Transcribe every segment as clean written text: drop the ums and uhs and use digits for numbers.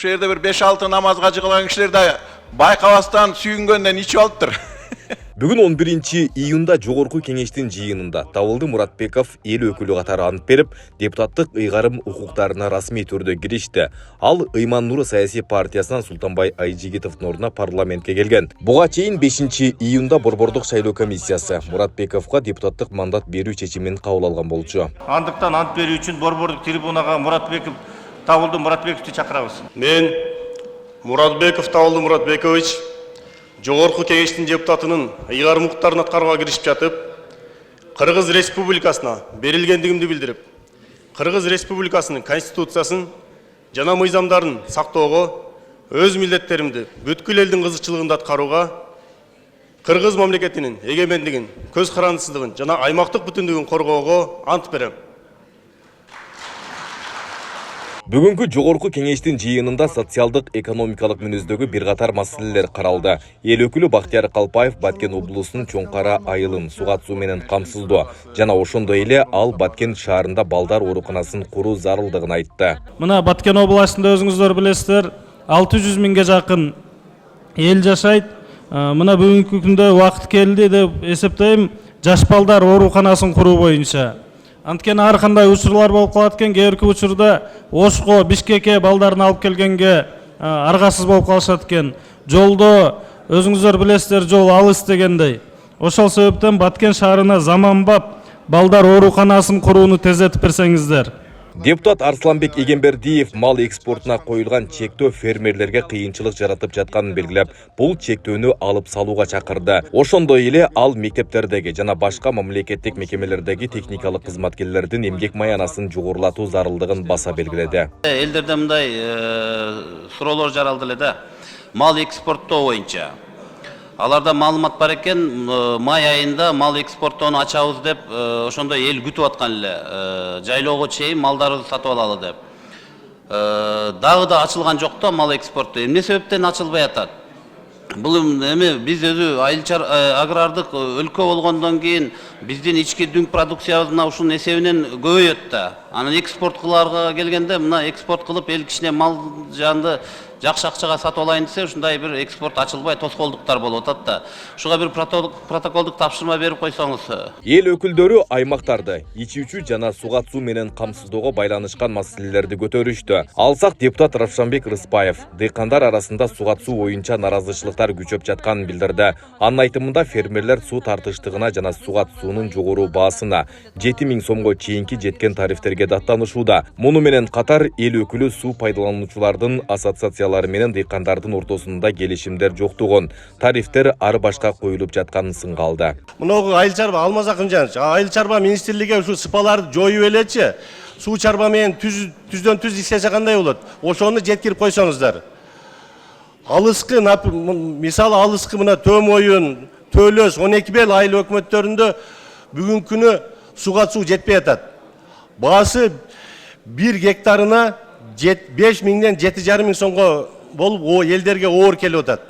Ушул жерде бир 5-6 намазга жыгылган кишилер да байкабастан сүйүнгөндөн ичип алыптыр. Бүгүн 11-июнда Жогорку кеңештин жыйынында Табылды Муратбеков эл өкүлү катары ант берип, депутаттык ыйгарым укуктарына расмий түрдө киришти. Ал Ыйман Нуру саясий партиясынан Султанбай Айжигитовдун ордуна парламентке келген. Буга чейин 5-июнда Борбордук шайлоо комиссиясы Муратбековго депутаттык мандат берүү чечимин кабыл алган болчу. Андыктан ант берүү үчүн борбордук трибунага Табылды Муратбековду чакырабыз. Мен Муратбеков Табылды Муратбекович Жогорку кеңештин депутатынын ыйгарым укуктарын аткарууга киришип жатып, Кыргыз Республикасына берилгендигимди билдирип, Кыргыз Республикасынын конституциясын жана мыйзамдарын сактоого, өз милдеттеримди бүткүл элдин кызыкчылыгында аткарууга, Кыргыз мамлекетинин эгемендигин, көз карандысыздыгын жана аймактык бүтүндүгүн коргоого ант берем. Бүгүнкү Жогорку кеңештин жыйынында социалдык экономикалык мүнөздөгү бир катар маселелер каралды. Эл өкүлү Бактияр Калпаев Баткен облусунун Чоң Кара айылын сугат суу менен камсыздоо жана ошондой эле ал Баткен шаарында балдар ооруканасын куруу зарылдыгын айтты. Мына Баткен областында өзүңүздөр билесиздер, 600 миңге жакын эл жашайт. Мына бүгүнкү күндө убакыт келди деп эсептейм, жаш балдар ооруканасын куруу боюнча. Анткени ар кандай учурлар болуп калат экен, кээ учурда Ошко, Бишкекке балдарын алып келгенге аргасыз болуп калышат экен. Жолдо өзүңүздөр билесиздер, жол алыс дегендей. Ошол себептен Баткен шаарына заманбап балдар ооруканасын курууну тездетип берсеңиздер. Депутат Арсланбек Эгембердиев мал экспортуна коюлган чектөө фермерлерге кыйынчылык жаратып жатканын белгилеп, бул чектөөнү алып салууга чакырды. Ошондой эле ал мектептердеги жана башка мамлекеттик мекемелердеги техникалык кызматкерлердин эмгек маянасын жогорулатуу зарылдыгын баса белгиледи. Элдерде мындай суроолор жаралды эле да. Мал экспорттоо боюнча. Аларда маалымат бар экен, май айында мал экспорттоону ачабыз деп, ошондой эл күтүп аткан эле. Жайлоого чейин малдарыбызды сатып алалы деп. Дагы да ачылган жок да мал экспорту. Эмне себептен ачылбай атат? Бул эми биз өзү айылчар агрардык өлкө болгондон кийин биздин ички дүң продукциябыз мына ушунун эсебинен көбөйөт да. Анан экспорт кыларга келгенде мына экспорт кылып эл кичине мал жанды жакшы акчага сатып алайын десе, ушундай бир экспорт ачылбай тоскоолдуктар болуп атат да. Ушуга бир протоколдук тапшырма берип койсоңуз. Эл өкүлдөрү аймактарды ичүүчү жана сугат суу менен камсыздоого байланышкан маселелерди көтөрүштү. Алсак депутат Равшанбек Рыспаев дыйкандар арасында сугат суу боюнча наразычылыктар күчөп жатканын билдирди. Анын айтымында фермерлер суу тартыштыгына жана сугат суунун жогору баасына 7000 сомго чейинки жеткен тарифтерге даттанышууда. Муну менен катар эл өкүлү суу пайдалануучулардын ассоциациялары менен дыйкандардын ортосунда келишимдер жоктугун, тарифтер ар башка коюлуп жатканын сынга алды. Мыногу айыл чарба Алмаз Акымжанович, айыл чарба министрлиги ушу сыпаларды жоюп элечи, суу чарба менен түздөн түз иштесе кандай болот? Ошону жеткирип койсоңуздар. Алыскы, мисалы алыскы мына Төмойун, Төлөс, 12 бел айыл өкмөттөрүндө бүгүнкү күнү суга суу жетпей атат. Баасы 1 гектарына 5 миңден 7,5 миң сомго болуп, о элдерге оор келип атат.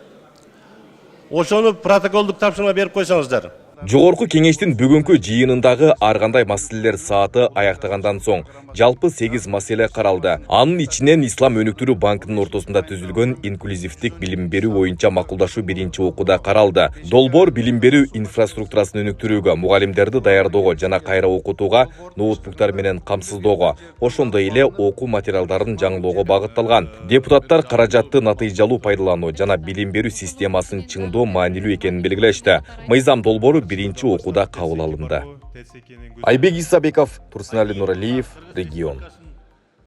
Ошону протоколдук тапшырма берип койсоңуздар. Жогорку кеңештин бүгүнкү жыйынындагы ар кандай маселелер сааты аяктагандан соң жалпы 8 маселе каралды. Анын ичинен Ислам өнүктүрүү банкынын ортосунда түзүлгөн инклюзивдик билим берүү боюнча макулдашуу биринчи окууда каралды. Долбоор билим берүү инфраструктурасын өнүктүрүүгө, мугалимдерди даярдоого жана кайра окутууга, ноутбуктар менен камсыздоого, ошондой эле окуу материалдарын жаңылоого багытталган. Депутаттар каражатты натыйжалуу пайдалануу жана билим берүү системасын чыңдоо маанилүү экенин белгилешти. Мыйзам долбоору биринчи окууда кабыл алынды. Айбек Исабеков, Турсунали Нуралиев, Регион.